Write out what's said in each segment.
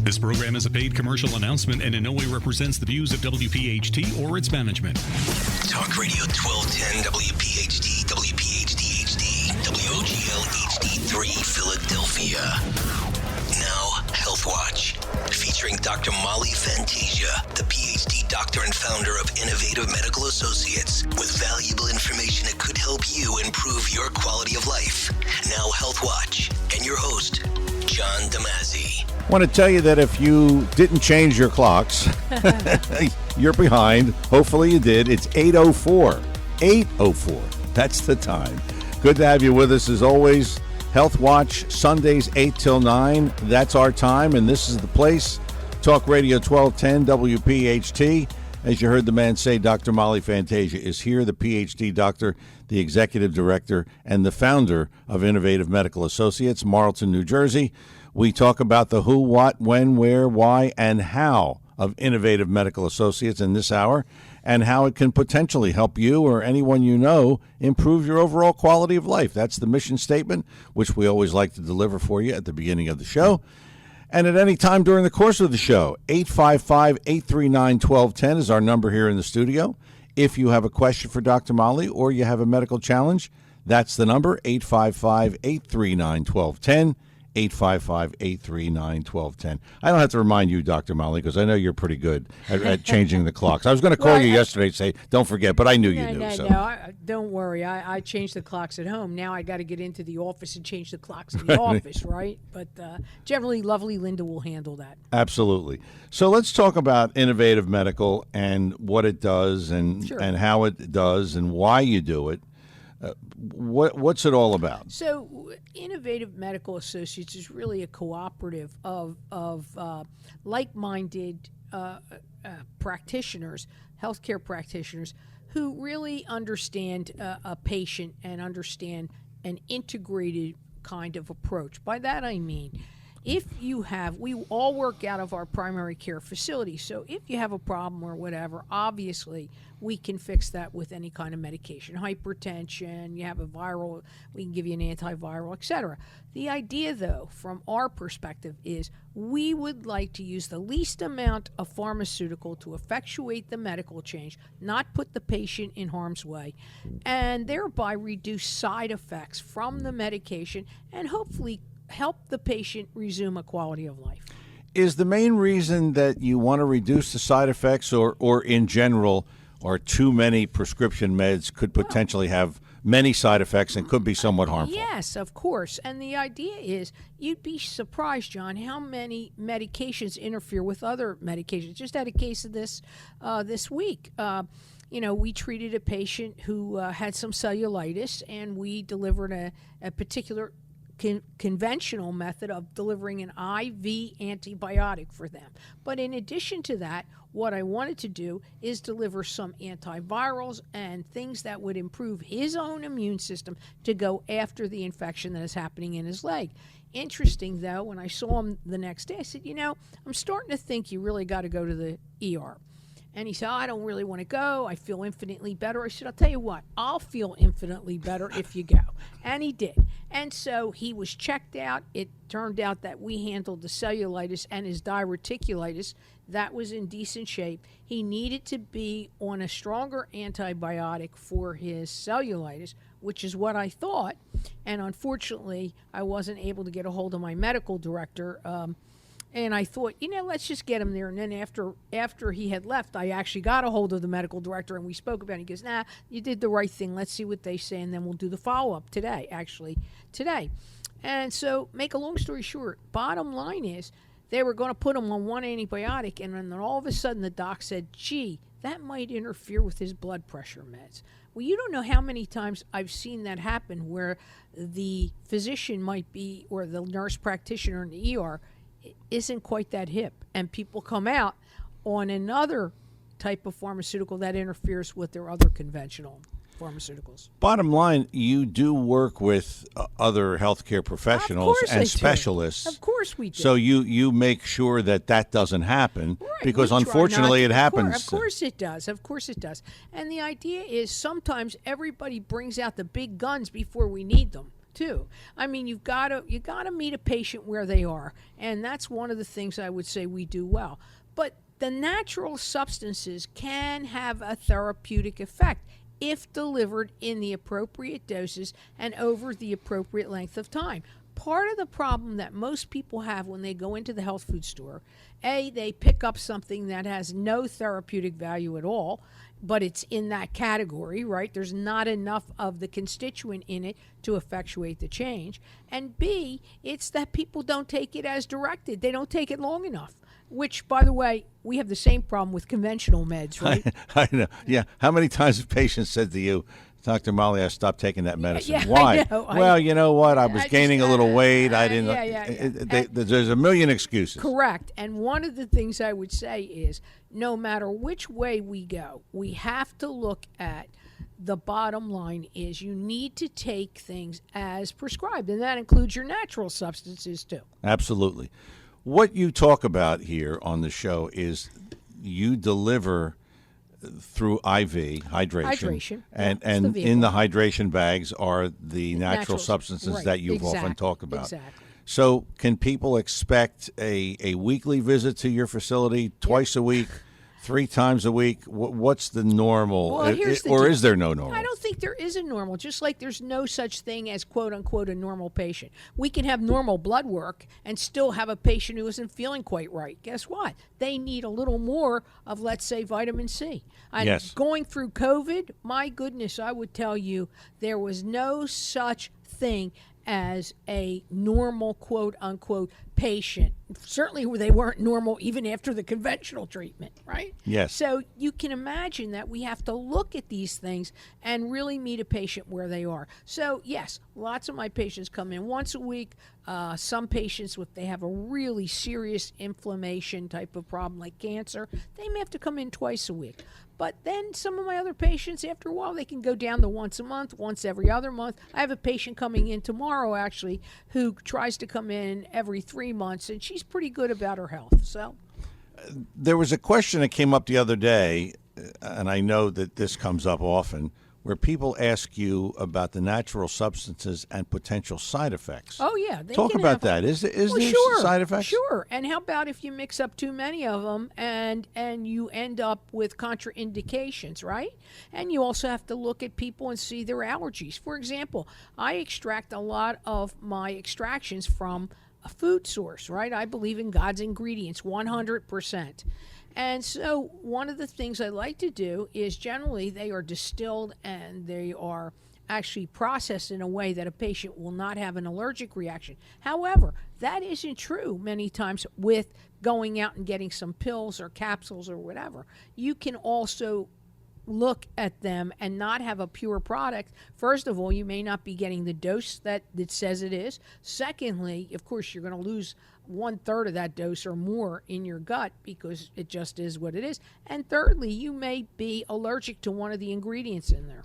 This program is a paid commercial announcement and in no way represents the views of WPH.D or its management. Talk Radio 1210 WPH.D, WPH.D HD, WOGL HD3 Philadelphia. Now, Health Watch, featuring Dr. Molly Fantasia, the PhD doctor and founder of Innovative Medical Associates, with valuable information that could help you improve your quality of life. Now, Health Watch, and your host, John Damazzi. I want to tell you that if you didn't change your clocks, you're behind. Hopefully you did. It's 8:04. 8:04. That's the time. Good to have you with us as always. Health Watch, Sundays 8 till 9. That's our time, and this is the place. Talk Radio 1210 WPHT. As you heard the man say, Dr. Molly Fantasia is here, the PhD doctor, the executive director, and the founder of Innovative Medical Associates, Marlton, New Jersey. We talk about the who, what, when, where, why, and how of Innovative Medical Associates in this hour, and how it can potentially help you or anyone you know improve your overall quality of life. That's the mission statement, which we always like to deliver for you at the beginning of the show. And at any time during the course of the show, 855-839-1210 is our number here in the studio. If you have a question for Dr. Molly or you have a medical challenge, that's the number, 855-839-1210. 855-839-1210. I don't have to remind you, Dr. Molly, because I know you're pretty good at changing the clocks. I was going to call you yesterday and say, don't forget, but I knew you knew. No, don't worry. I changed the clocks at home. Now I got to get into the office and change the clocks in the office, right? But generally, lovely Linda will handle that. Absolutely. So let's talk about Innovative Medical and what it does and how it does and why you do it. What's it all about? So, Innovative Medical Associates is really a cooperative of like-minded practitioners, healthcare practitioners, who really understand a patient and understand an integrated kind of approach. By that I mean, we all work out of our primary care facility. So if you have a problem or whatever, obviously we can fix that with any kind of medication. Hypertension, you have a viral, we can give you an antiviral, etc. The idea, though, from our perspective is we would like to use the least amount of pharmaceutical to effectuate the medical change, not put the patient in harm's way, and thereby reduce side effects from the medication and hopefully help the patient resume a quality of life. Is the main reason that you want to reduce the side effects or in general, or too many prescription meds could potentially have many side effects and could be somewhat harmful? Yes, of course. And the idea is you'd be surprised, John, how many medications interfere with other medications. Just had a case of this this week. We treated a patient who had some cellulitis, and we delivered a particular conventional method of delivering an IV antibiotic for them. But in addition to that, what I wanted to do is deliver some antivirals and things that would improve his own immune system to go after the infection that is happening in his leg. Interesting, though, when I saw him the next day, I said, I'm starting to think you really got to go to the ER. And he said, I don't really want to go. I feel infinitely better. I said, I'll tell you what, I'll feel infinitely better if you go. And he did. And so he was checked out. It turned out that we handled the cellulitis and his diverticulitis. That was in decent shape. He needed to be on a stronger antibiotic for his cellulitis, which is what I thought. And unfortunately, I wasn't able to get a hold of my medical director. And I thought, let's just get him there. And then after he had left, I actually got a hold of the medical director, and we spoke about it. He goes, nah, you did the right thing. Let's see what they say, and then we'll do the follow-up today. And so, make a long story short, bottom line is they were going to put him on one antibiotic, and then all of a sudden the doc said, gee, that might interfere with his blood pressure meds. Well, you don't know how many times I've seen that happen where the physician might be, or the nurse practitioner in the ER, isn't quite that hip, and people come out on another type of pharmaceutical that interferes with their other conventional pharmaceuticals. Bottom line, you do work with other healthcare professionals and specialists. Of course we do. So you make sure that doesn't happen, right, because unfortunately it happens. Of course it does. And the idea is sometimes everybody brings out the big guns before we need them. too. I mean, you gotta meet a patient where they are, and that's one of the things I would say we do well. But the natural substances can have a therapeutic effect if delivered in the appropriate doses and over the appropriate length of time. Part of the problem that most people have when they go into the health food store, they pick up something that has no therapeutic value at all, but it's in that category, right? There's not enough of the constituent in it to effectuate the change. And B, it's that people don't take it as directed. They don't take it long enough, which, by the way, we have the same problem with conventional meds, right? I know. Yeah. How many times have patients said to you, Dr. Molly, I stopped taking that medicine? Yeah, Why? I know. Well, you know what? I was gaining a little weight. I didn't. Yeah. There's a million excuses. Correct. And one of the things I would say is no matter which way we go, we have to look at the bottom line is you need to take things as prescribed, and that includes your natural substances too. Absolutely. What you talk about here on the show is you deliver through IV hydration. And in the hydration bags are the natural substances right, that you've often talked about. Exactly. So can people expect a weekly visit to your facility, twice a week, 3 times a week? What's the normal? Well, here's the or deal. is there no normal? I don't think there is a normal, just like there's no such thing as quote-unquote a normal patient. We can have normal blood work and still have a patient who isn't feeling quite right. Guess what? They need a little more of, let's say, vitamin C. And yes. Going through COVID, my goodness, I would tell you there was no such thing as a normal quote-unquote patient. Certainly they weren't normal even after the conventional treatment, right? Yes. So you can imagine that we have to look at these things and really meet a patient where they are. So yes, lots of my patients come in once a week. Some patients, if they have a really serious inflammation type of problem like cancer, they may have to come in twice a week. But then some of my other patients, after a while, they can go down to once a month, once every other month. I have a patient coming in tomorrow, actually, who tries to come in every 3 months, and she's pretty good about her health. So, there was a question that came up the other day, and I know that this comes up often, where people ask you about the natural substances and potential side effects. Oh, yeah. Talk about that. Is there sure, side effects? Sure. And how about if you mix up too many of them and you end up with contraindications, right? And you also have to look at people and see their allergies. For example, I extract a lot of my extractions from a food source, right? I believe in God's ingredients 100%. And so one of the things I like to do is generally they are distilled and they are actually processed in a way that a patient will not have an allergic reaction. However, that isn't true many times with going out and getting some pills or capsules or whatever. You can also look at them and not have a pure product. First of all, you may not be getting the dose that it says it is. Secondly, of course, you're going to lose 1/3 of that dose or more in your gut because it just is what it is. And thirdly, you may be allergic to one of the ingredients in there.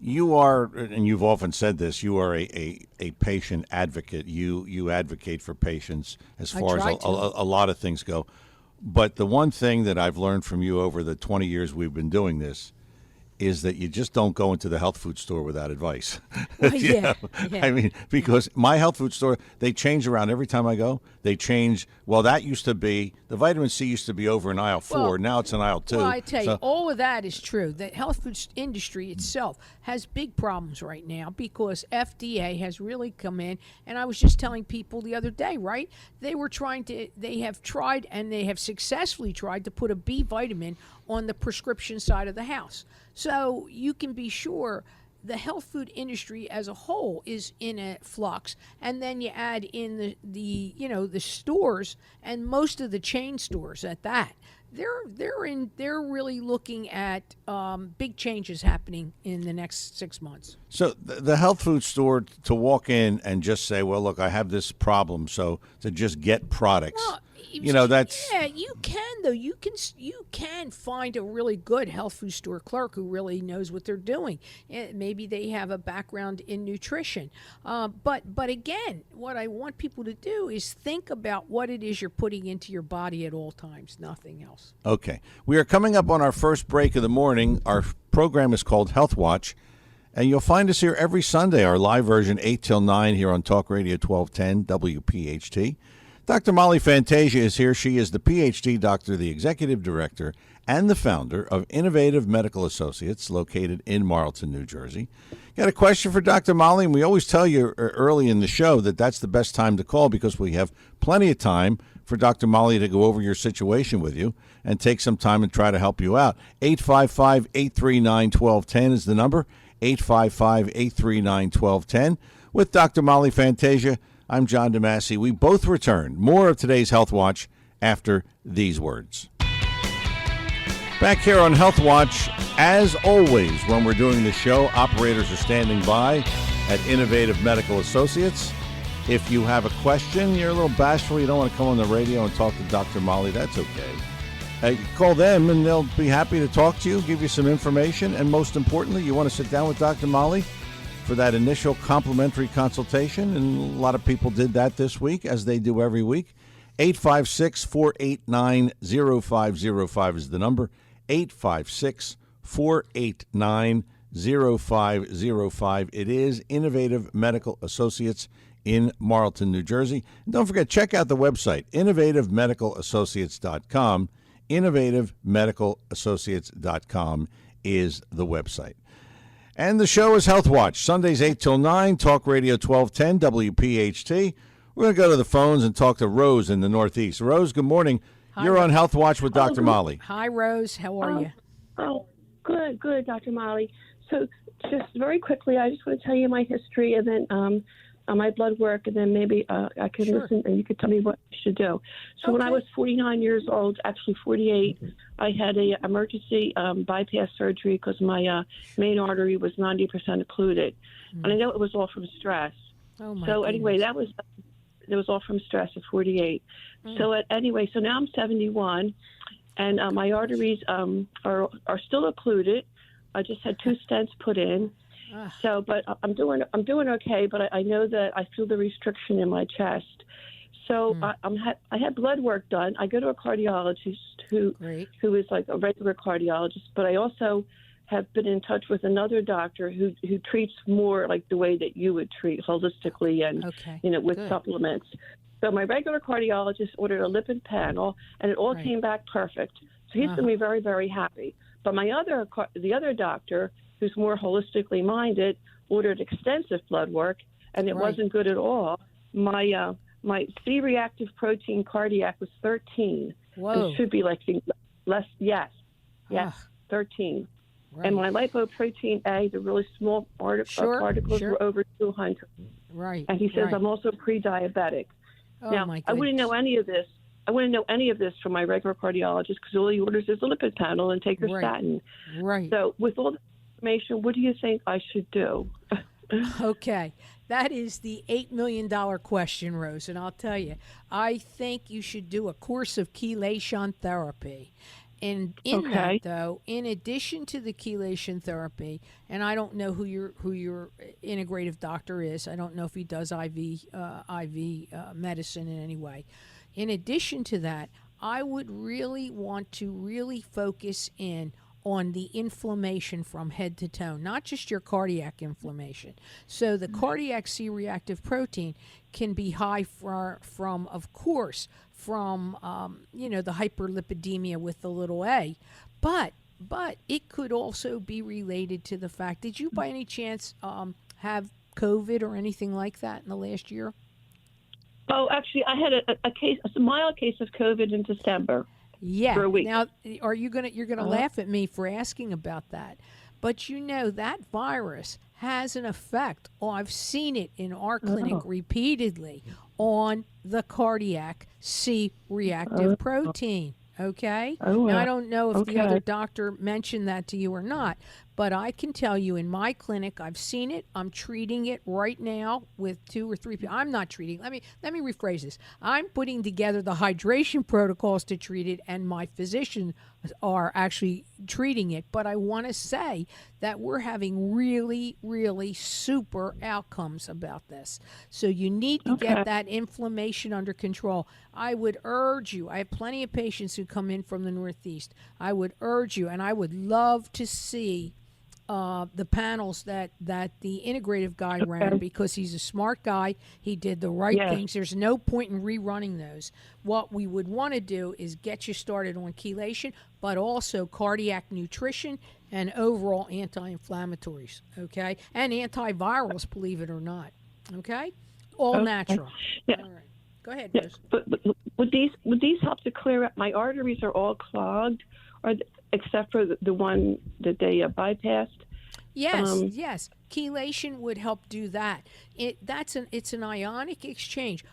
You are, and you've often said this, you are a patient advocate. You advocate for patients as far as a lot of things go. But the one thing that I've learned from you over the 20 years we've been doing this is that you just don't go into the health food store without advice. Well, yeah. I mean, because my health food store, they change around every time I go. They change. Well, that used to be, the vitamin C used to be over in aisle 4. Well, now it's in aisle 2. Well, I tell you, all of that is true. The health food industry itself has big problems right now because FDA has really come in. And I was just telling people the other day, right? They have tried and they have successfully tried to put a B vitamin on the prescription side of the house. So you can be sure the health food industry as a whole is in a flux, and then you add in the stores and most of the chain stores at that. They're really looking at big changes happening in the next 6 months. So the health food store, to walk in and just say, well, look, I have this problem, so to just get products. Well, that's... Yeah, you can, though. You can find a really good health food store clerk who really knows what they're doing. Maybe they have a background in nutrition. But again, what I want people to do is think about what it is you're putting into your body at all times, nothing else. Okay. We are coming up on our first break of the morning. Our program is called Health Watch. And you'll find us here every Sunday, our live version, 8 till 9 here on Talk Radio 1210 WPHT. Dr. Molly Fantasia is here. She is the PhD doctor, the executive director, and the founder of Innovative Medical Associates, located in Marlton, New Jersey. Got a question for Dr. Molly? And we always tell you early in the show that that's the best time to call because we have plenty of time for Dr. Molly to go over your situation with you and take some time and try to help you out. 855-839-1210 is the number. 855-839-1210. With Dr. Molly Fantasia, I'm John DeMasi. We both return. More of today's Health Watch after these words. Back here on Health Watch, as always, when we're doing the show, operators are standing by at Innovative Medical Associates. If you have a question, you're a little bashful, you don't want to come on the radio and talk to Dr. Molly, that's okay. Call them and they'll be happy to talk to you, give you some information, and most importantly, you want to sit down with Dr. Molly for that initial complimentary consultation, and a lot of people did that this week, as they do every week. 856-489-0505 is the number. 856-489-0505. It is Innovative Medical Associates in Marlton, New Jersey. And don't forget, check out the website, innovativemedicalassociates.com. innovativemedicalassociates.com is the website. And the show is Health Watch, Sundays 8 till 9, Talk Radio 1210, WPHT. We're going to go to the phones and talk to Rose in the Northeast. Rose, good morning. Hi, You're Rose. on Health Watch with Dr. Molly. Hi, Rose. How are you? Oh, good, Dr. Molly. So just very quickly, I just want to tell you my history and then my blood work, and then maybe I could listen and you could tell me what I should do. So when I was 49 years old, actually 48, I had a emergency bypass surgery because my main artery was 90% occluded. And I know it was all from stress. Oh, my So anyway, goodness. it was all from stress at 48. So anyway, so now I'm 71, and my arteries are still occluded. I just had 2 stents put in. So, but I'm doing okay. But I know that I feel the restriction in my chest. So I had blood work done. I go to a cardiologist who is like a regular cardiologist. But I also have been in touch with another doctor who treats more like the way that you would treat holistically and with supplements. So my regular cardiologist ordered a lipid panel, and it all came back perfect. So he's going to be very, very happy. But the other doctor, who's more holistically minded, ordered extensive blood work, and it wasn't good at all. My C-reactive protein cardiac was 13. Whoa. It should be like less. Yes, 13. Right. And my lipoprotein A, the really small particles, were over 200. Right. And he says I'm also pre-diabetic. Oh, now, my I wouldn't know any of this. I wouldn't know any of this from my regular cardiologist because all he orders is a lipid panel and take your statin. Right. So with all the information, what do you think I should do? Okay. That is the $8 million question, Rose. And I'll tell you, I think you should do a course of chelation therapy. And in that, though, in addition to the chelation therapy, and I don't know who your integrative doctor is. I don't know if he does IV medicine in any way. In addition to that, I would really want to really focus in on the inflammation from head to toe, not just your cardiac inflammation. So the cardiac C-reactive protein can be high from of course, from the hyperlipidemia with the little a, but it could also be related to the fact. Did you by any chance have COVID or anything like that in the last year? Oh, actually, I had a mild case of COVID in December. Yeah. For a week. Now, you're gonna laugh at me for asking about that, but that virus has an effect. I've seen it in our clinic repeatedly on the cardiac C-reactive protein. Okay. Now, I don't know if the other doctor mentioned that to you or not, but I can tell you in my clinic, I've seen it. I'm treating it right now with 2 or 3 people. I'm not treating. Let me rephrase this. I'm putting together the hydration protocols to treat it, and my physicians are actually treating it. But I want to say that we're having really, really super outcomes about this. So you need to get that inflammation under control. I would urge you. I have plenty of patients who come in from the Northeast. I would urge you, and I would love to see the panels that the integrative guy ran, because he's a smart guy. He did the right things. There's no point in rerunning those. What we would want to do is get you started on chelation, but also cardiac nutrition and overall anti-inflammatories, okay? And antivirals, believe it or not, okay? All natural. Yeah. All right. Go ahead, Yeah, Rose. but would these help to clear up? My arteries are all clogged, except for the one that they bypassed. Yes, yes. Chelation would help do that. It's an ionic exchange.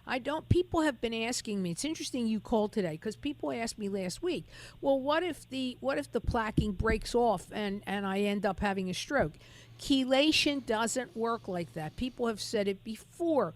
People have been asking me. It's interesting you called today, because people asked me last week, well, what if the plaquing breaks off and I end up having a stroke? Chelation doesn't work like that. People have said it before.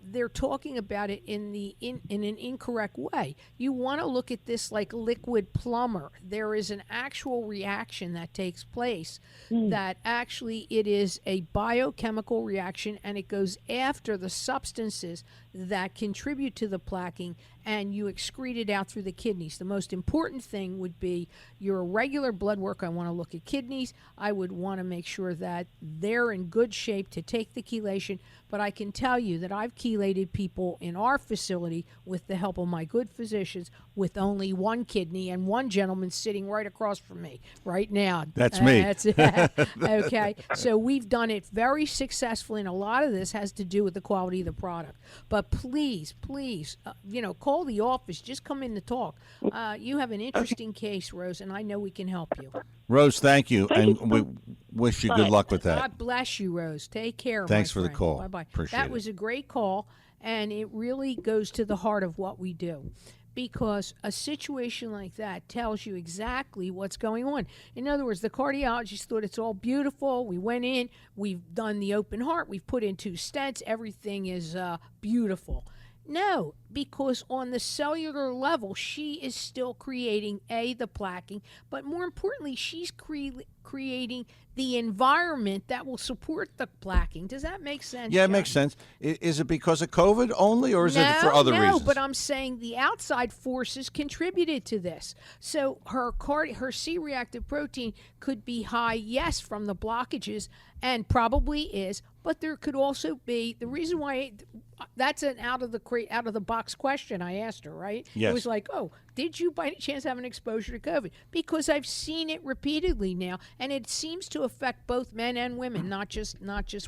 They're talking about it in an incorrect way. You want to look at this like liquid plumber. There is an actual reaction that takes place that actually it is a biochemical reaction, and it goes after the substances that contribute to the plaquing, and you excrete it out through the kidneys. The most important thing would be your regular blood work. I want to look at kidneys. I would want to make sure that they're in good shape to take the chelation. But I can tell you that I've chelated people in our facility with the help of my good physicians with only one kidney, and one gentleman sitting right across from me right now. That's me. That's okay. So we've done it very successfully, and a lot of this has to do with the quality of the product. But please, call the office. Just come in to talk. You have an interesting case, Rose, and I know we can help you. Rose, thank you, and we wish you good luck with that. God bless you, Rose. Take care. Thanks my for the friend. call. Bye-bye. Appreciate that it. was a great call, and it really goes to the heart of what we do, because a situation like that tells you exactly what's going on. In other words, the cardiologist thought it's all beautiful. We went in, we've done the open heart, we've put in 2 stents, everything is beautiful. No, because on the cellular level, she is still creating, the plaquing, but more importantly, she's creating the environment that will support the plaquing. Does that make sense? Yeah, it John? makes sense. Is it because of COVID only, or is it for other reasons? No, but I'm saying the outside forces contributed to this. So her C-reactive protein could be high, yes, from the blockages, and probably is, but there could also be the reason why. That's an out of the box question I asked her, right? Yes. It was like, oh, did you by any chance have an exposure to COVID? Because I've seen it repeatedly now, and it seems to affect both men and women, not just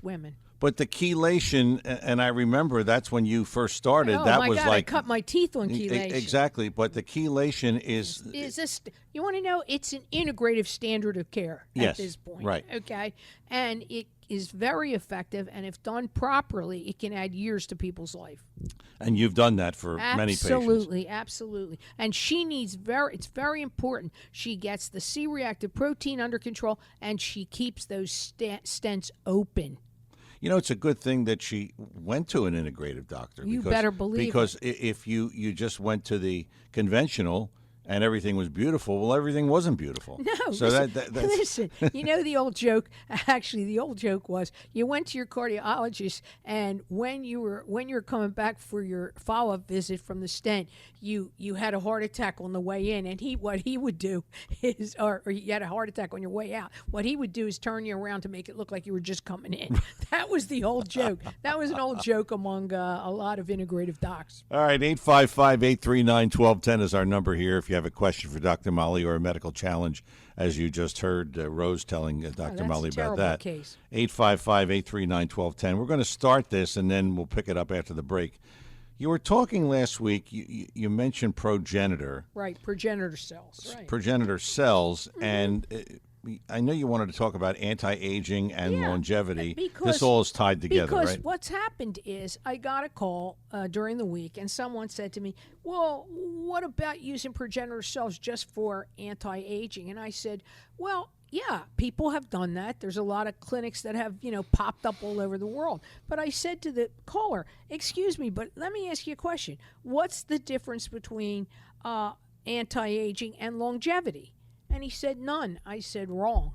women. But the chelation, and I remember that's when you first started. Oh that my was God, like I cut my teeth on chelation. Exactly, but the chelation is this? You want to know? It's an integrative standard of care Yes, at this point. right. Okay, and it is very effective, and if done properly, it can add years to people's life. And you've done that for many patients. Absolutely. And she needs it's very important. She gets the C-reactive protein under control, and she keeps those stents open. You know, it's a good thing that she went to an integrative doctor. You better believe because it. If you just went to the conventional and everything was beautiful, well, everything wasn't beautiful. No, so listen, that's... listen, you know the old joke, actually the old joke was you went to your cardiologist, and when you were coming back for your follow-up visit from the stent, you had a heart attack on the way in, and what he would do is, or you had a heart attack on your way out, what he would do is turn you around to make it look like you were just coming in. That was the old joke. That was an old joke among a lot of integrative docs. All right, 855-839-1210 is our number here if you have a question for Dr. Molly or a medical challenge, as you just heard Rose telling Dr. Molly about that. Case. 855-839-1210. We're going to start this, and then we'll pick it up after the break. You were talking last week, you mentioned progenitor. Right, progenitor cells. Right. Progenitor cells, and I know you wanted to talk about anti-aging and longevity. This all is tied together, right? Because what's happened is I got a call during the week, and someone said to me, well, what about using progenitor cells just for anti-aging? And I said, well, yeah, people have done that. There's a lot of clinics that have, popped up all over the world. But I said to the caller, excuse me, but let me ask you a question. What's the difference between anti-aging and longevity? And he said, none. I said, wrong.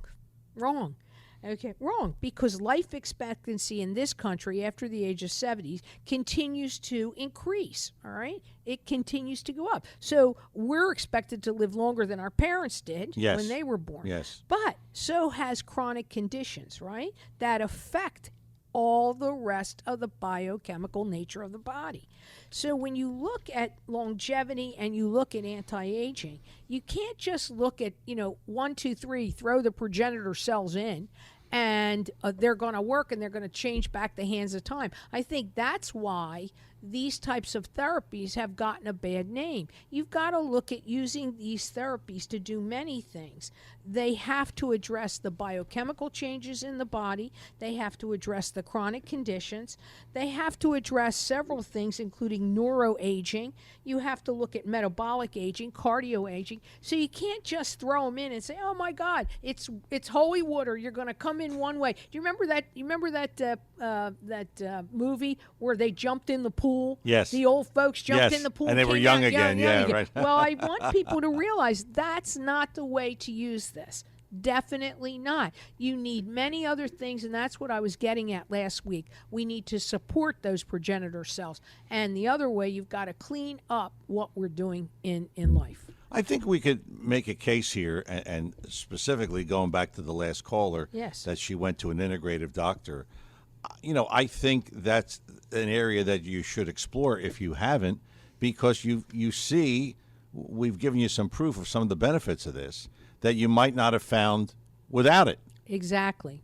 Okay, wrong, because life expectancy in this country after the age of 70 continues to increase, all right? It continues to go up. So we're expected to live longer than our parents did Yes. when they were born. Yes. But so has chronic conditions, right, that affect all the rest of the biochemical nature of the body. So when you look at longevity and you look at anti-aging, you can't just look at, 1, 2, 3, throw the progenitor cells in, and they're going to work and they're going to change back the hands of time. I think that's why these types of therapies have gotten a bad name. You've got to look at using these therapies to do many things. They have to address the biochemical changes in the body. They have to address the chronic conditions. They have to address several things, including neuroaging. You have to look at metabolic aging, cardio aging. So you can't just throw them in and say, "Oh my God, it's holy water. You're going to come in one way." Do you remember that? You remember that movie where they jumped in the pool? Yes. The old folks jumped in the pool and they were came young out again. Yeah, right. Well, I want people to realize that's not the way to use this. Definitely not. You need many other things, and that's what I was getting at last week. We need to support those progenitor cells. And the other way, you've got to clean up what we're doing in life. I think we could make a case here, and specifically going back to the last caller, Yes. that she went to an integrative doctor. I think that's an area that you should explore if you haven't, because you see, we've given you some proof of some of the benefits of this that you might not have found without it. Exactly.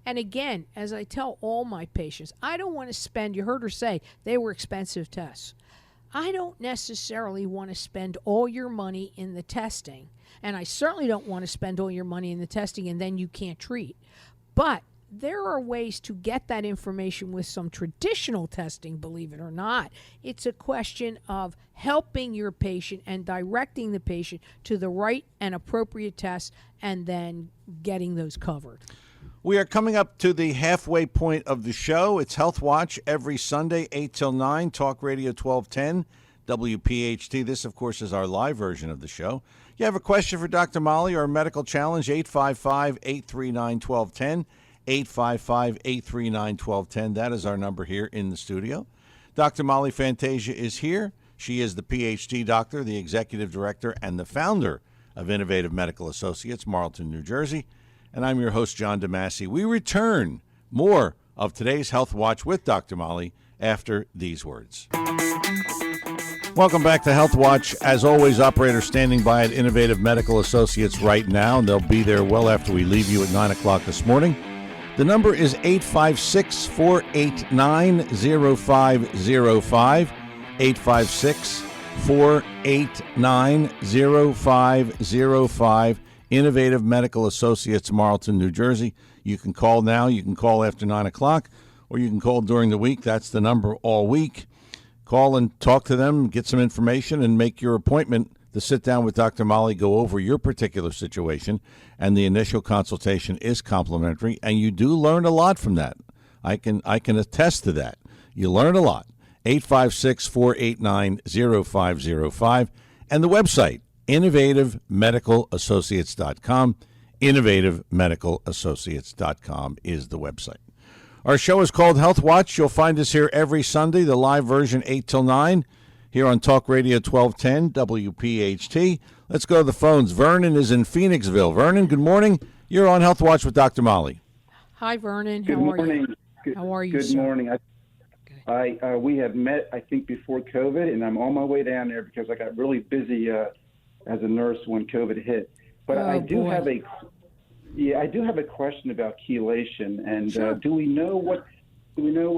And again, as I tell all my patients, I don't want to spend, you heard her say, they were expensive tests. I don't necessarily want to spend all your money in the testing, and I certainly don't want to spend all your money in the testing and then you can't treat. But there are ways to get that information with some traditional testing, believe it or not. It's a question of helping your patient and directing the patient to the right and appropriate tests and then getting those covered. We are coming up to the halfway point of the show. It's Health Watch every Sunday, 8 till 9, Talk Radio 1210, WPHT. This, of course, is our live version of the show. You have a question for Dr. Molly or a medical challenge, 855-839-1210. 855-839-1210. That is our number here in the studio. Dr. Molly Fantasia is here. She is the PhD doctor, the executive director, and the founder of Innovative Medical Associates, Marlton, New Jersey. And I'm your host, John DeMasi. We return more of today's Health Watch with Dr. Molly after these words. Welcome back to Health Watch. As always, operators standing by at Innovative Medical Associates right now, and they'll be there well after we leave you at 9 o'clock this morning. The number is 856-489-0505, 856-489-0505, Innovative Medical Associates, Marlton, New Jersey. You can call now, you can call after 9 o'clock, or you can call during the week. That's the number all week. Call and talk to them, get some information, and make your appointment to sit down with Dr. Molly, go over your particular situation, and the initial consultation is complimentary, and you do learn a lot from that. I can attest to that. You learn a lot. 856-489-0505, and the website, innovativemedicalassociates.com. Innovativemedicalassociates.com is the website. Our show is called Health Watch. You'll find us here every Sunday, the live version, 8 till 9. Here on Talk Radio 1210, WPHT. Let's go to the phones. Vernon is in Phoenixville. Vernon, good morning. You're on Health Watch with Dr. Molly. Hi, Vernon. Good morning. How are you, Good sir? morning. We have met, I think, before COVID, and I'm on my way down there because I got really busy as a nurse when COVID hit. But I do have a question about chelation, and Sure. do we know what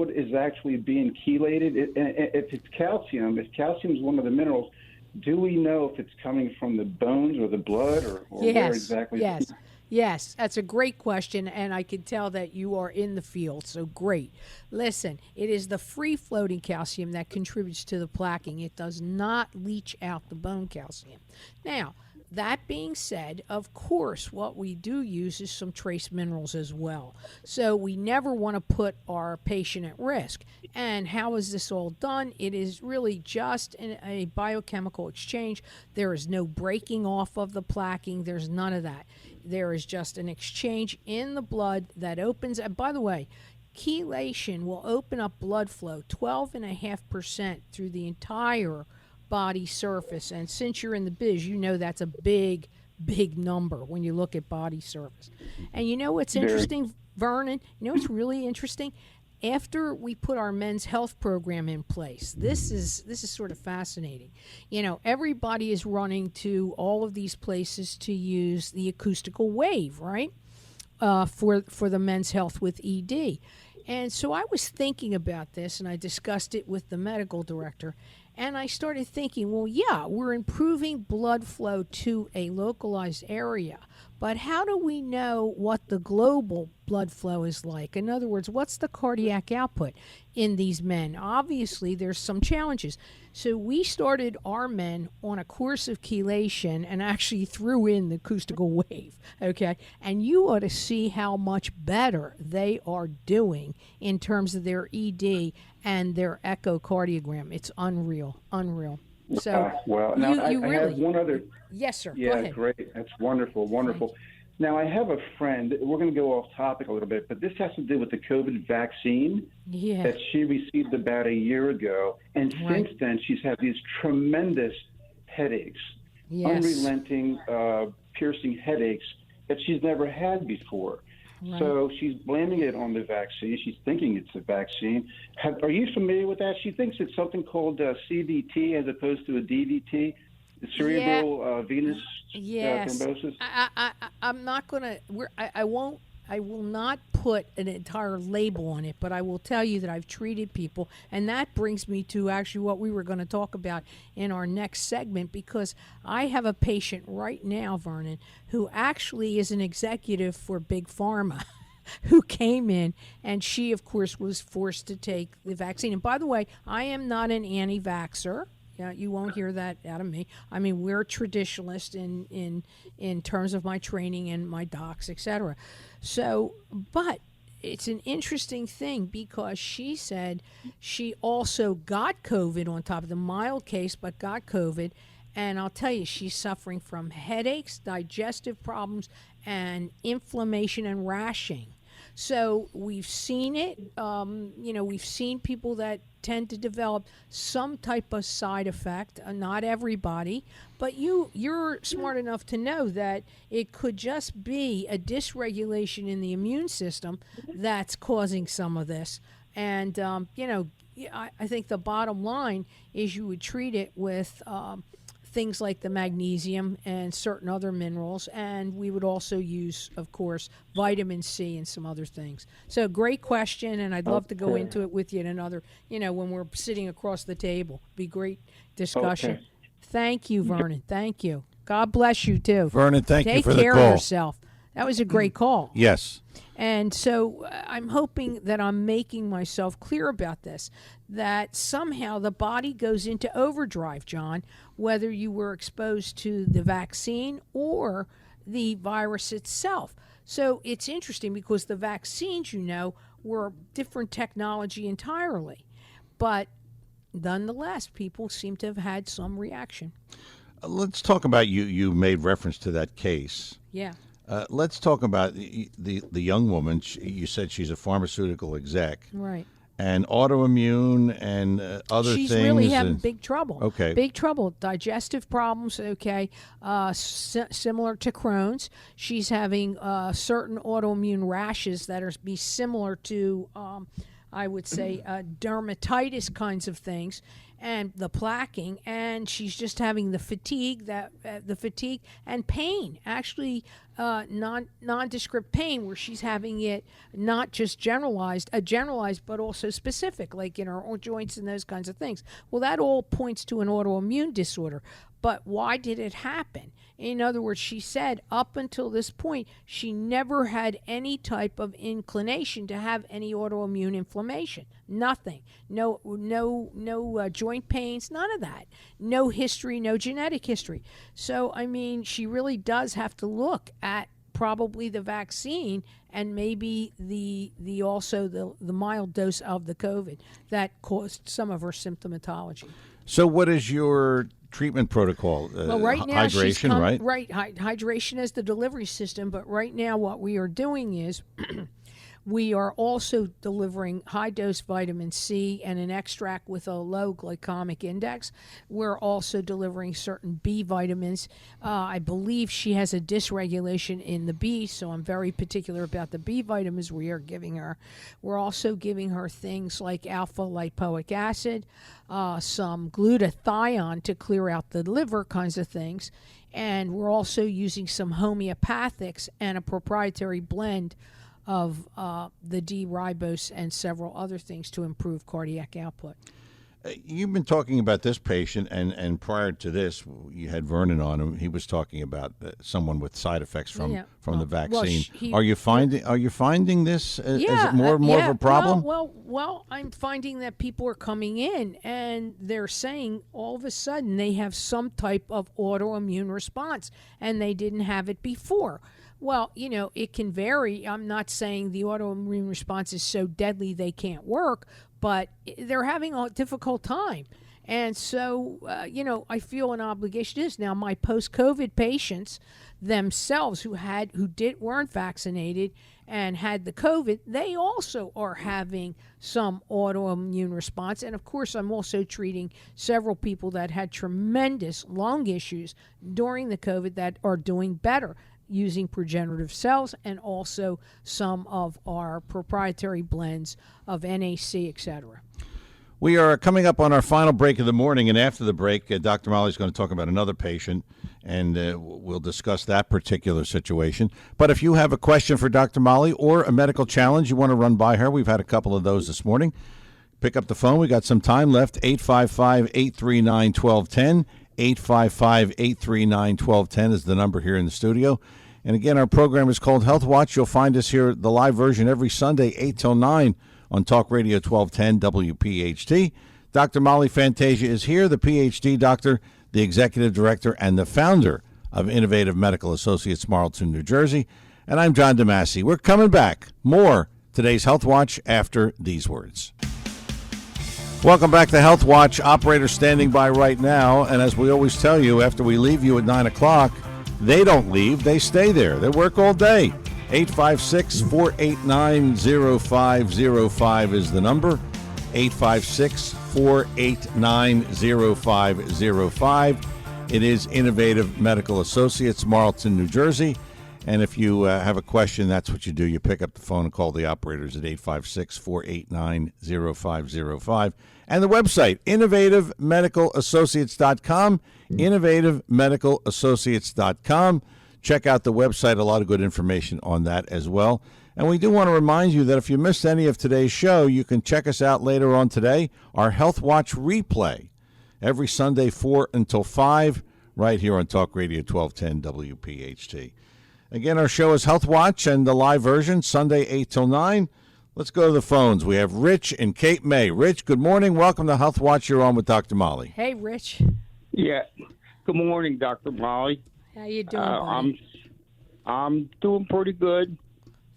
is actually being chelated? If it's calcium, if calcium is one of the minerals, do we know if it's coming from the bones or the blood or where exactly? Yes, that's a great question, and I can tell that you are in the field, so great. Listen, it is the free-floating calcium that contributes to the plaquing. It does not leach out the bone calcium. Now, that being said, of course, what we do use is some trace minerals as well. So we never want to put our patient at risk. And how is this all done? It is really just a biochemical exchange. There is no breaking off of the plaquing. There's none of that. There is just an exchange in the blood that opens. And by the way, chelation will open up blood flow 12.5% through the entire body surface. And since you're in the biz, you know that's a big number when you look at body surface. And you know what's interesting, Vernon? You know what's really interesting? After we put our men's health program in place, this is sort of fascinating. You know, everybody is running to all of these places to use the acoustical wave, right? For the men's health with ED. And so I was thinking about this, and I discussed it with the medical director. And I started thinking, well, yeah, we're improving blood flow to a localized area, but how do we know what the global blood flow is like? In other words, what's the cardiac output in these men? Obviously, there's some challenges. So we started our men on a course of chelation and actually threw in the acoustical wave, okay? And you ought to see how much better they are doing in terms of their ED and their echocardiogram. It's unreal. So well, now I really have one other. Yes, sir. Yeah, Go ahead. great. That's wonderful. Now, I have a friend. We're going to go off topic a little bit, but this has to do with the COVID vaccine that she received about a year ago. And since then, she's had these tremendous headaches, unrelenting, piercing headaches that she's never had before. Right. So she's blaming it on the vaccine. She's thinking it's the vaccine. Are you familiar with that? She thinks it's something called CVT as opposed to a DVT, the cerebral venous thrombosis. I'm not going to. I will not put an entire label on it, but I will tell you that I've treated people, and that brings me to actually what we were going to talk about in our next segment, because I have a patient right now, Vernon, who actually is an executive for Big Pharma, who came in, and she, of course, was forced to take the vaccine. And by the way, I am not an anti-vaxxer. Yeah, you won't hear that out of me. I mean, we're traditionalists in terms of my training and my docs, etc. So, but it's an interesting thing because she said she also got COVID on top of the mild case, but got COVID. And I'll tell you, she's suffering from headaches, digestive problems, and inflammation and rashing. So we've seen it. We've seen people that tend to develop some type of side effect. Not everybody, but you're smart enough to know that it could just be a dysregulation in the immune system that's causing some of this. And I think the bottom line is you would treat it with things like the magnesium and certain other minerals, and we would also use, of course, vitamin C and some other things. So great question, and I'd love to go into it with you in another, when we're sitting across the table. Be great discussion. Okay. Thank you, Vernon. Thank you. God bless you, too. Vernon, thank you for the Take care call. of yourself. That was a great call. Yes. And so I'm hoping that I'm making myself clear about this, that somehow the body goes into overdrive, John, whether you were exposed to the vaccine or the virus itself. So it's interesting because the vaccines, were different technology entirely. But nonetheless, people seem to have had some reaction. Let's talk about you made reference to that case. Yeah. Let's talk about the young woman. You said she's a pharmaceutical exec. Right. And autoimmune and other She's things. She's really having big trouble. Okay. Big trouble. Digestive problems, okay, similar to Crohn's. She's having certain autoimmune rashes that are be similar to, I would say, dermatitis kinds of things. And the plaquing, and she's just having the fatigue and pain, actually nondescript pain, where she's having it not just generalized, but also specific, like in her joints and those kinds of things. Well, that all points to an autoimmune disorder. But why did it happen? In other words, she said up until this point, she never had any type of inclination to have any autoimmune inflammation. Nothing. No joint pains, none of that. No history, no genetic history. So, I mean, she really does have to look at probably the vaccine and maybe the mild dose of the COVID that caused some of her symptomatology. So what is your treatment protocol? Well, right now hydration, right? Right, hydration is the delivery system, but right now what we are doing is we are also delivering high-dose vitamin C and an extract with a low glycemic index. We're also delivering certain B vitamins. I believe she has a dysregulation in the B, so I'm very particular about the B vitamins we are giving her. We're also giving her things like alpha lipoic acid, some glutathione to clear out the liver kinds of things. And we're also using some homeopathics and a proprietary blend of the D-ribose and several other things to improve cardiac output. You've been talking about this patient, and prior to this, you had Vernon on him. He was talking about someone with side effects from the vaccine. Are you finding this? Is it more of a problem? Well, I'm finding that people are coming in and they're saying all of a sudden they have some type of autoimmune response, and they didn't have it before. Well, it can vary. I'm not saying the autoimmune response is so deadly they can't work, but they're having a difficult time. And so, I feel an obligation to this. Now, my post-COVID patients themselves who weren't vaccinated and had the COVID, they also are having some autoimmune response. And of course, I'm also treating several people that had tremendous lung issues during the COVID that are doing better using progenitive cells, and also some of our proprietary blends of NAC, etc. We are coming up on our final break of the morning, and after the break, Dr. Molly's going to talk about another patient, and we'll discuss that particular situation. But if you have a question for Dr. Molly or a medical challenge you want to run by her, we've had a couple of those this morning. Pick up the phone. We got some time left. 855-839-1210. 855-839-1210 is the number here in the studio. And again, our program is called Health Watch. You'll find us here, the live version, every Sunday, 8 till 9 on Talk Radio 1210 WPH.D. Dr. Molly Fantasia is here, the PhD doctor, the executive director, and the founder of Innovative Medical Associates, Marlton, New Jersey. And I'm John DeMasi. We're coming back. More today's Health Watch after these words. Welcome back to Health Watch. Operator standing by right now. And as we always tell you, after we leave you at 9 o'clock, they don't leave. They stay there. They work all day. 856-489-0505 is the number. 856-489-0505. It is Innovative Medical Associates, Marlton, New Jersey. And if you have a question, that's what you do. You pick up the phone and call the operators at 856-489-0505. And the website, innovativemedicalassociates.com, innovativemedicalassociates.com. Check out the website. A lot of good information on that as well. And we do want to remind you that if you missed any of today's show, you can check us out later on today, our Health Watch replay, every Sunday 4 until 5, right here on Talk Radio 1210 WPHT. Again, our show is Health Watch, and the live version, Sunday 8 till 9. Let's go to the phones. We have Rich and Cape May. Rich, good morning. Welcome to Health Watch. You're on with Dr. Molly. Hey, Rich. Yeah. Good morning, Dr. Molly. How you doing, buddy? I'm doing pretty good.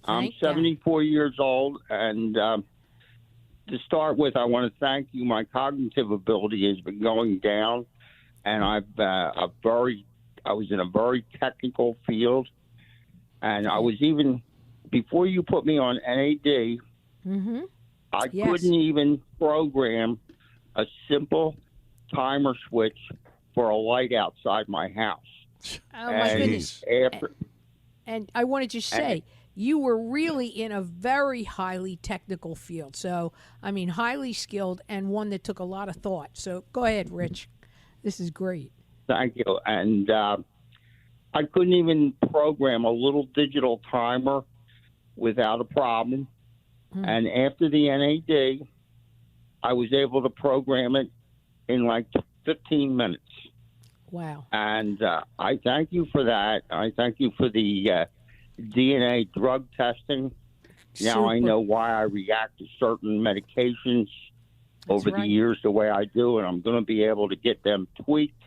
I'm 74 years old, and to start with, I want to thank you. My cognitive ability has been going down, and I was in a very technical field, and I was even before you put me on NAD. Mm-hmm. I couldn't even program a simple timer switch for a light outside my house. Oh, my goodness. And I wanted to say, you were really in a very highly technical field. So, I mean, highly skilled and one that took a lot of thought. So go ahead, Rich. This is great. Thank you. And I couldn't even program a little digital timer without a problem. And after the NAD, I was able to program it in like 15 minutes. Wow. And I thank you for that. I thank you for the DNA drug testing. Now I know why I react to certain medications over the years the way I do, and I'm going to be able to get them tweaked.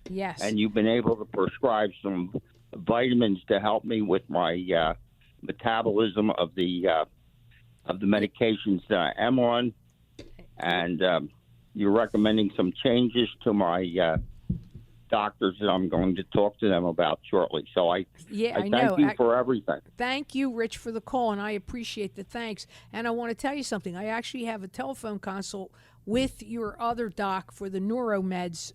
Yes. And you've been able to prescribe some vitamins to help me with my metabolism of the medications that I am on. And you're recommending some changes to my doctors that I'm going to talk to them about shortly. So I thank you for everything. Thank you, Rich, for the call, and I appreciate the thanks. And I want to tell you something. I actually have a telephone consult with your other doc for the neuromeds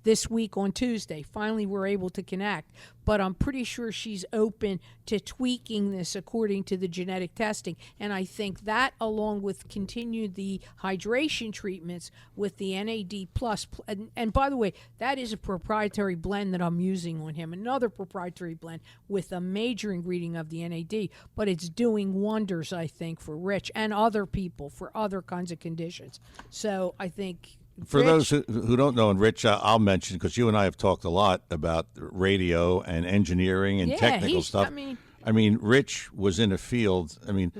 this week on Tuesday. Finally, we're able to connect. But I'm pretty sure she's open to tweaking this according to the genetic testing. And I think that, along with continue the hydration treatments with the NAD+, and by the way, that is a proprietary blend that I'm using on him, another proprietary blend with a major ingredient of the NAD, but it's doing wonders, I think, for Rich and other people for other kinds of conditions. So I think... For those who don't know, and Rich, I'll mention, because you and I have talked a lot about radio and engineering and technical stuff. I mean, Rich was in a field. I mean,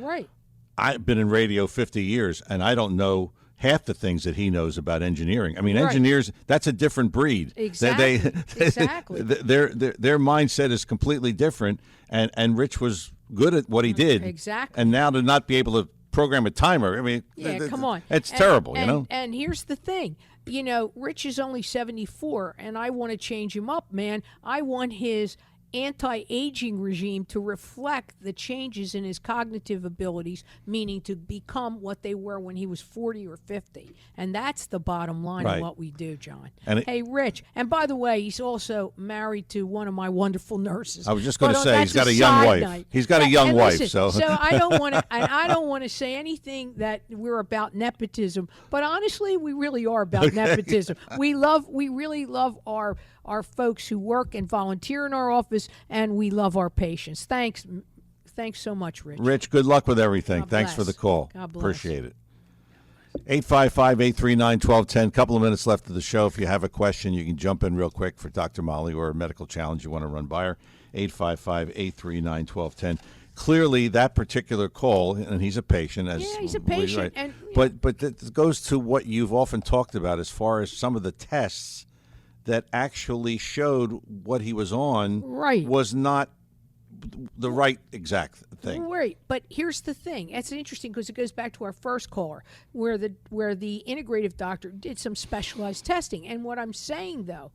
I've been in radio 50 years, and I don't know half the things that he knows about engineering. I mean, engineers, that's a different breed. Exactly. Exactly. Their mindset is completely different, and Rich was good at what he did. Exactly. And now to not be able to program a timer. I mean, come on. It's terrible, you know? And here's the thing. You know, Rich is only 74, and I want to change him up, man. I want his anti-aging regime to reflect the changes in his cognitive abilities, meaning to become what they were when he was 40 or 50. And that's the bottom line of what we do, John. Hey, Rich, and by the way, he's also married to one of my wonderful nurses. I was just going to say, he's got a young wife. Night. He's got a young wife. Listen, so I don't want to say anything that we're about nepotism, but honestly, we really are about nepotism. We really love our folks who work and volunteer in our office, and we love our patients. Thanks so much, Rich. Rich, good luck with everything. Thanks for the call. God bless. Appreciate it. 855-839-1210. Couple of minutes left of the show. If you have a question, you can jump in real quick for Dr. Molly or a medical challenge you want to run by her. 855-839-1210. Clearly, that particular call, and he's a patient. He's a patient. Right. But that goes to what you've often talked about as far as some of the tests that actually showed what he was on was not the right exact thing. Right, but here's the thing. It's interesting because it goes back to our first caller where the integrative doctor did some specialized testing. And what I'm saying, though,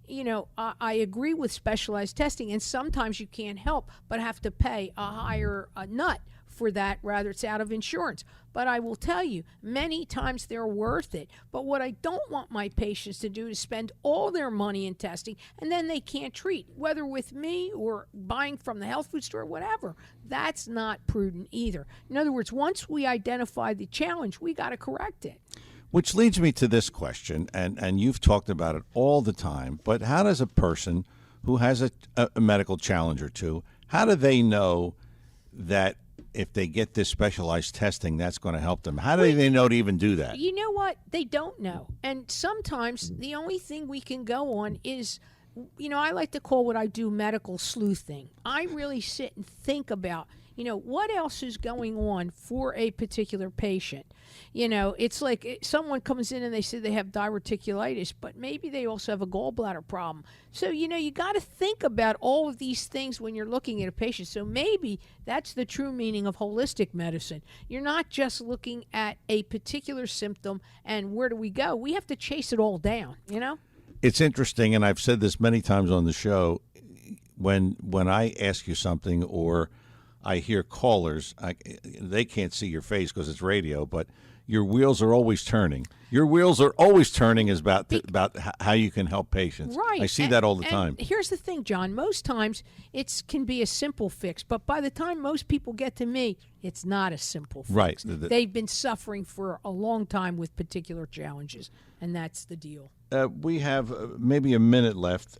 you know, I agree with specialized testing, and sometimes you can't help but have to pay a higher nut for that, rather it's out of insurance. But I will tell you, many times they're worth it. But what I don't want my patients to do is spend all their money in testing and then they can't treat, whether with me or buying from the health food store, whatever. That's not prudent either. In other words, once we identify the challenge, we got to correct it. Which leads me to this question, and you've talked about it all the time, but how does a person who has a medical challenge or two, how do they know that if they get this specialized testing, that's going to help them? How do they know to even do that? You know what? They don't know. And sometimes the only thing we can go on is, you know, I like to call what I do medical sleuthing. I really sit and think about, you know, what else is going on for a particular patient. You know, it's like someone comes in and they say they have diverticulitis, but maybe they also have a gallbladder problem. So, you know, you got to think about all of these things when you're looking at a patient. So maybe that's the true meaning of holistic medicine. You're not just looking at a particular symptom and where do we go? We have to chase it all down, you know? It's interesting, and I've said this many times on the show, when I ask you something or I hear callers, they can't see your face because it's radio, but your wheels are always turning. Your wheels are always turning is about how you can help patients. Right. I see that all the time. Here's the thing, John. Most times it can be a simple fix, but by the time most people get to me, it's not a simple fix. Right. They've been suffering for a long time with particular challenges, and that's the deal. We have maybe a minute left.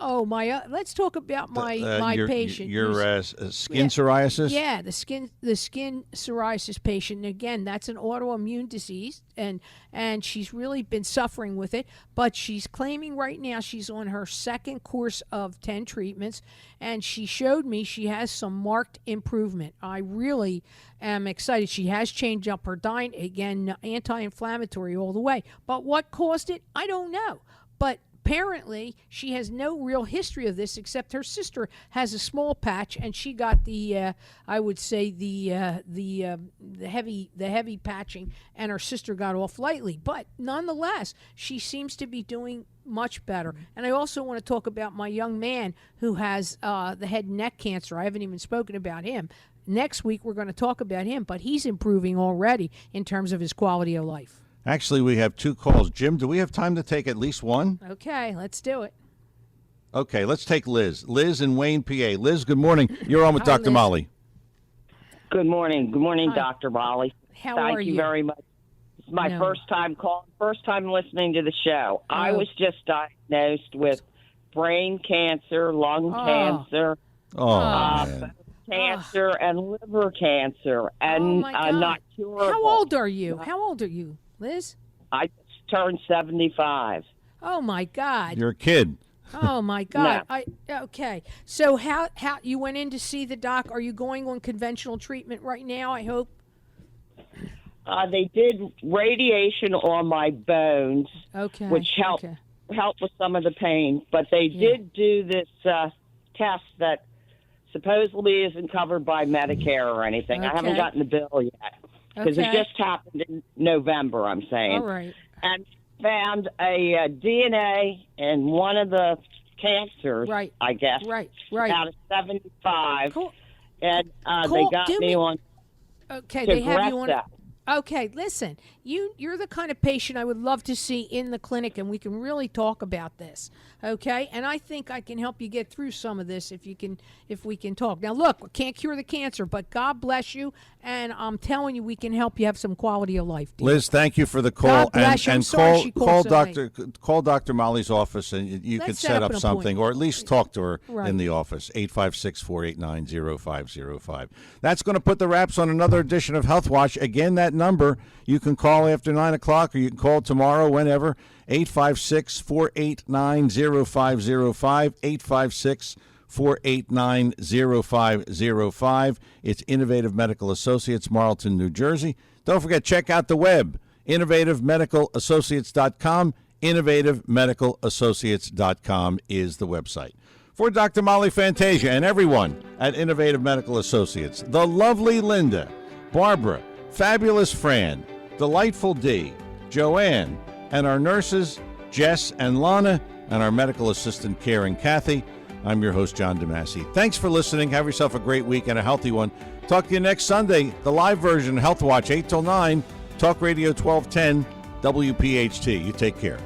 Oh, let's talk about my patient. Your skin psoriasis? Yeah, the skin psoriasis patient. And again, that's an autoimmune disease, and she's really been suffering with it. But she's claiming right now she's on her second course of 10 treatments, and she showed me she has some marked improvement. I really am excited. She has changed up her diet, again, anti-inflammatory all the way. But what caused it, I don't know. But apparently, she has no real history of this, except her sister has a small patch, and she got the heavy patching, and her sister got off lightly. But nonetheless, she seems to be doing much better. And I also want to talk about my young man who has the head and neck cancer. I haven't even spoken about him. Next week, we're going to talk about him, but he's improving already in terms of his quality of life. Actually, we have 2 calls. Jim, do we have time to take at least one? Okay, let's do it. Okay, let's take Liz. Liz in Wayne, PA. Liz, good morning. You're on with Dr. Liz. Molly. Good morning. Good morning, Hi. Dr. Molly. How are Thank you very much. It's my first time calling, first time listening to the show. I was just diagnosed with brain cancer, lung cancer, cancer, and liver cancer, and not curable. How old are you? How old are you, Liz? I just turned 75. Oh my God! You're a kid. Oh my God! No. Okay. So how you went in to see the doc? Are you going on conventional treatment right now? I hope. They did radiation on my bones, which helped with some of the pain. But they did do this test that supposedly isn't covered by Medicare or anything. I haven't gotten the bill yet because it just happened in November, I'm saying. All right. And found a DNA in one of the cancers, I guess. Right. Out of 75. Cool. And they got me on. Okay, they have you on. Okay, listen, you're the kind of patient I would love to see in the clinic, and we can really talk about this, okay? And I think I can help you get through some of this if we can talk. Now, look, we can't cure the cancer, but God bless you, and I'm telling you, we can help you have some quality of life, dear. Liz, thank you for the call. God bless you. I'm sorry she called so late. Call Dr. Molly's office, and you can set up something, or at least talk to her in the office. 856-489-0505. That's going to put the wraps on another edition of Health Watch. Again, that number, you can call after 9 o'clock, or you can call tomorrow, whenever. 856-489-0505. 856-489-0505. It's Innovative Medical Associates, Marlton, New Jersey. Don't forget, check out the web, innovativemedicalassociates.com. Innovativemedicalassociates.com is the website. For Dr. Molly Fantasia and everyone at Innovative Medical Associates, the lovely Linda, Barbara, fabulous Fran, delightful Dee, Joanne, and our nurses, Jess and Lana, and our medical assistant, Karen Kathy, I'm your host, John DeMasi. Thanks for listening. Have yourself a great week and a healthy one. Talk to you next Sunday, the live version, Health Watch, 8 till 9, Talk Radio 1210, WPHT. You take care.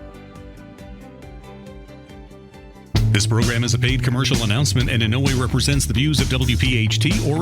This program is a paid commercial announcement and in no way represents the views of WPHT or